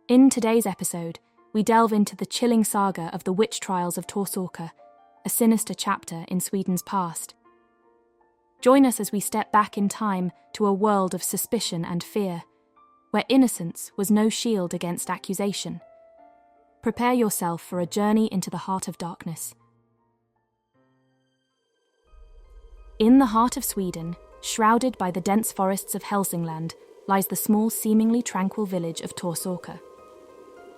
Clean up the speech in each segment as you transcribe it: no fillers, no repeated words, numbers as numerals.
In today's episode, we delve into the chilling saga of the witch trials of Torsåker, a sinister chapter in Sweden's past. Join us as we step back in time to a world of suspicion and fear, where innocence was no shield against accusation. Prepare yourself for a journey into the heart of darkness. In the heart of Sweden, shrouded by the dense forests of Hälsingland, lies the small, seemingly tranquil village of Torsåker.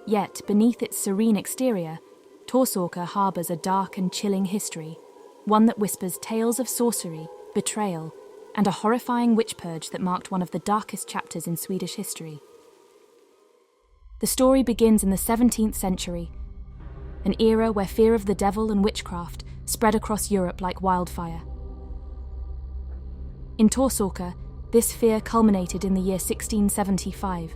Yet, beneath its serene exterior, Torsåker harbours a dark and chilling history, one that whispers tales of sorcery, betrayal, and a horrifying witch purge that marked one of the darkest chapters in Swedish history. The story begins in the 17th century, an era where fear of the devil and witchcraft spread across Europe like wildfire. In Torsåker, this fear culminated in the year 1675,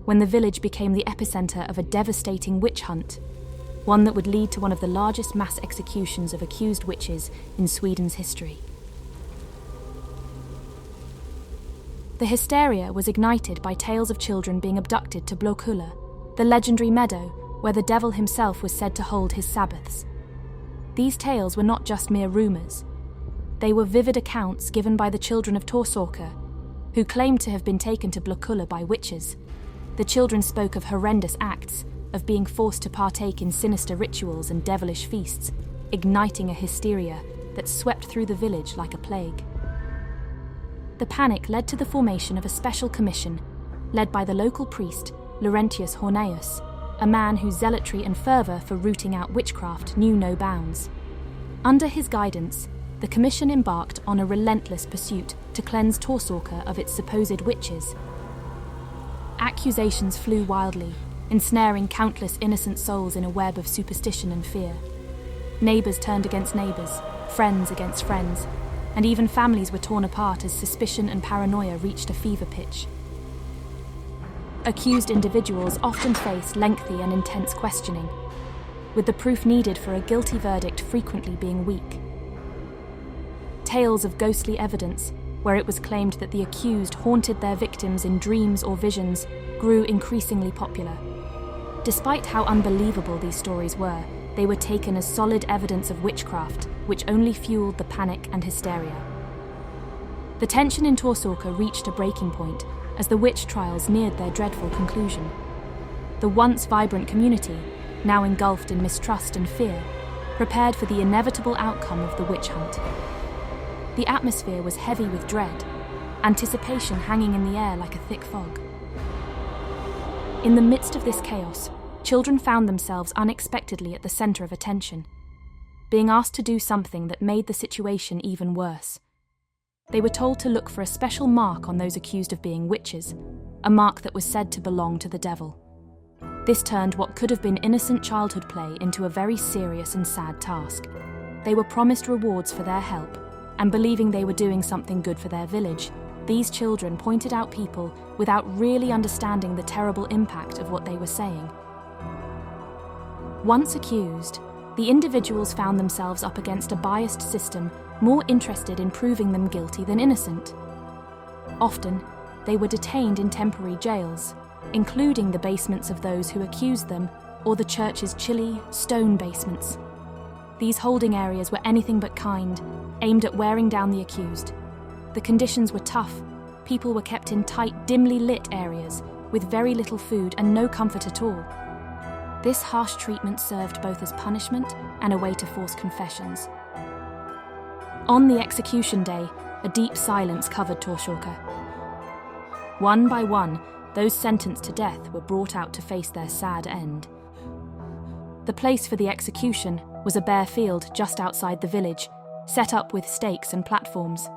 when the village became the epicenter of a devastating witch hunt, one that would lead to one of the largest mass executions of accused witches in Sweden's history. The hysteria was ignited by tales of children being abducted to Blåkulla, the legendary meadow where the devil himself was said to hold his Sabbaths. These tales were not just mere rumours. They were vivid accounts given by the children of Torsåker, who claimed to have been taken to Blåkulla by witches. The children spoke of horrendous acts, of being forced to partake in sinister rituals and devilish feasts, igniting a hysteria that swept through the village like a plague. The panic led to the formation of a special commission, led by the local priest, Laurentius Horneus, a man whose zealotry and fervour for rooting out witchcraft knew no bounds. Under his guidance, the commission embarked on a relentless pursuit to cleanse Torsåker of its supposed witches. Accusations flew wildly, ensnaring countless innocent souls in a web of superstition and fear. Neighbours turned against neighbours, friends against friends, and even families were torn apart as suspicion and paranoia reached a fever pitch. Accused individuals often faced lengthy and intense questioning, with the proof needed for a guilty verdict frequently being weak. Tales of ghostly evidence, where it was claimed that the accused haunted their victims in dreams or visions, grew increasingly popular. Despite how unbelievable these stories were, they were taken as solid evidence of witchcraft, which only fueled the panic and hysteria. The tension in Torsåker reached a breaking point as the witch trials neared their dreadful conclusion. The once vibrant community, now engulfed in mistrust and fear, prepared for the inevitable outcome of the witch hunt. The atmosphere was heavy with dread, anticipation hanging in the air like a thick fog. In the midst of this chaos, children found themselves unexpectedly at the centre of attention, being asked to do something that made the situation even worse. They were told to look for a special mark on those accused of being witches, a mark that was said to belong to the devil. This turned what could have been innocent childhood play into a very serious and sad task. They were promised rewards for their help, and believing they were doing something good for their village, these children pointed out people without really understanding the terrible impact of what they were saying. Once accused, the individuals found themselves up against a biased system more interested in proving them guilty than innocent. Often, they were detained in temporary jails, including the basements of those who accused them, or the church's chilly, stone basements. These holding areas were anything but kind, aimed at wearing down the accused. The conditions were tough. People were kept in tight, dimly lit areas, with very little food and no comfort at all. This harsh treatment served both as punishment and a way to force confessions. On the execution day, a deep silence covered Torsåker. One by one, those sentenced to death were brought out to face their sad end. The place for the execution was a bare field just outside the village, set up with stakes and platforms.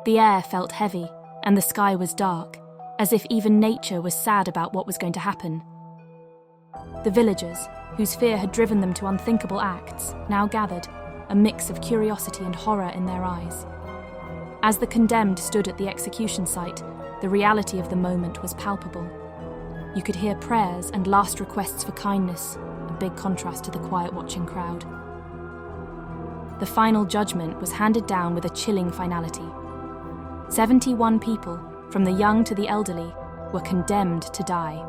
The air felt heavy, and the sky was dark, as if even nature was sad about what was going to happen. The villagers, whose fear had driven them to unthinkable acts, now gathered, a mix of curiosity and horror in their eyes. As the condemned stood at the execution site, the reality of the moment was palpable. You could hear prayers and last requests for kindness, a big contrast to the quiet watching crowd. The final judgment was handed down with a chilling finality. 71 people, from the young to the elderly, were condemned to die.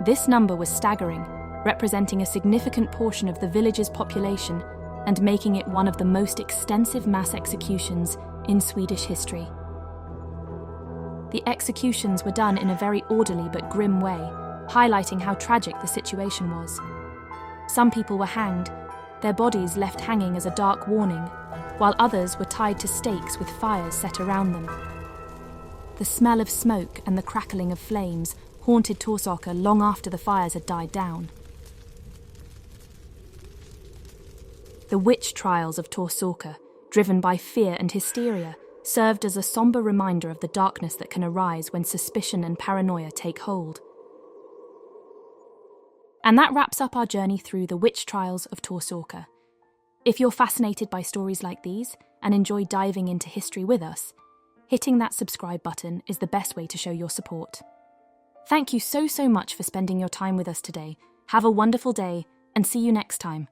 This number was staggering, representing a significant portion of the village's population and making it one of the most extensive mass executions in Swedish history. The executions were done in a very orderly but grim way, highlighting how tragic the situation was. Some people were hanged, their bodies left hanging as a dark warning, while others were tied to stakes with fires set around them. The smell of smoke and the crackling of flames haunted Torsåker long after the fires had died down. The witch trials of Torsåker, driven by fear and hysteria, served as a somber reminder of the darkness that can arise when suspicion and paranoia take hold. And that wraps up our journey through the witch trials of Torsåker. If you're fascinated by stories like these and enjoy diving into history with us, hitting that subscribe button is the best way to show your support. Thank you so much for spending your time with us today. Have a wonderful day and see you next time.